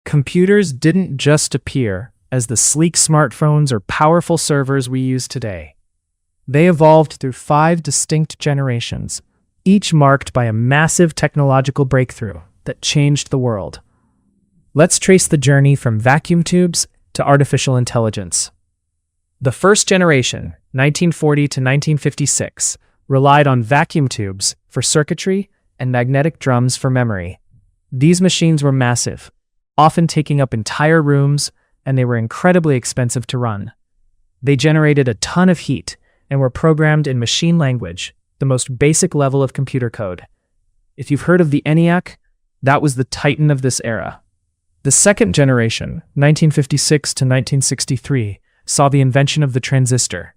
Computers didn't just appear as the sleek smartphones or powerful servers we use today. They evolved through 5 distinct generations, each marked by a massive technological breakthrough that changed the world. Let's trace the journey from vacuum tubes to artificial intelligence. The first generation, 1940 to 1956, relied on vacuum tubes for circuitry and magnetic drums for memory. These machines were massive, often taking up entire rooms, and they were incredibly expensive to run. They generated a ton of heat and were programmed in machine language, the most basic level of computer code. If you've heard of the ENIAC, that was the titan of this era. The second generation, 1956 to 1963, saw the invention of the transistor.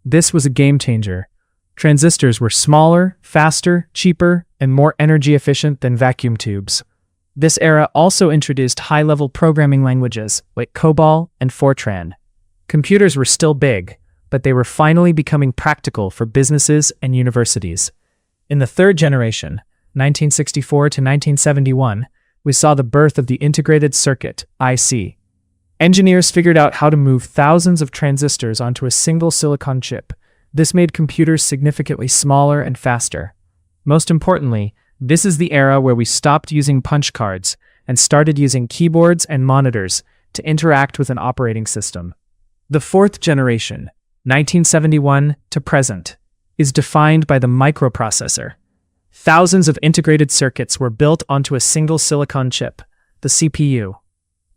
This was a game changer. Transistors were smaller, faster, cheaper, and more energy efficient than vacuum tubes. This era also introduced high-level programming languages like COBOL and Fortran. Computers were still big, but they were finally becoming practical for businesses and universities. In the third generation, 1964 to 1971, we saw the birth of the integrated circuit, IC. Engineers figured out how to move thousands of transistors onto a single silicon chip. This made computers significantly smaller and faster. Most importantly, this is the era where we stopped using punch cards and started using keyboards and monitors to interact with an operating system. The fourth generation, 1971 to present, is defined by the microprocessor. Thousands of integrated circuits were built onto a single silicon chip, the CPU.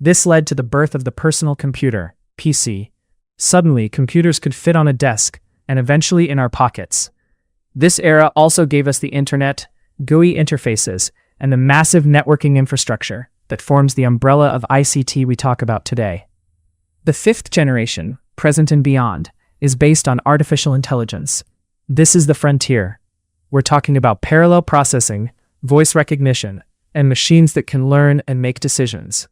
This led to the birth of the personal computer, PC. Suddenly, computers could fit on a desk and eventually in our pockets. This era also gave us the internet, GUI interfaces, and the massive networking infrastructure that forms the umbrella of ICT we talk about today. The fifth generation, present and beyond, is based on artificial intelligence. This is the frontier. We're talking about parallel processing, voice recognition, and machines that can learn and make decisions.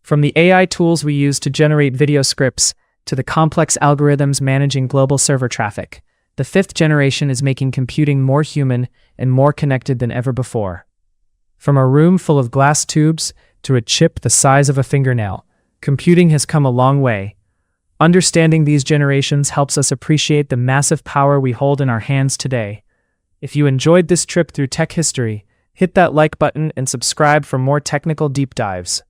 From the AI tools we use to generate video scripts to the complex algorithms managing global server traffic, the fifth generation is making computing more human and more connected than ever before. From a room full of glass tubes to a chip the size of a fingernail, computing has come a long way. Understanding these generations helps us appreciate the massive power we hold in our hands today. If you enjoyed this trip through tech history, hit that like button and subscribe for more technical deep dives.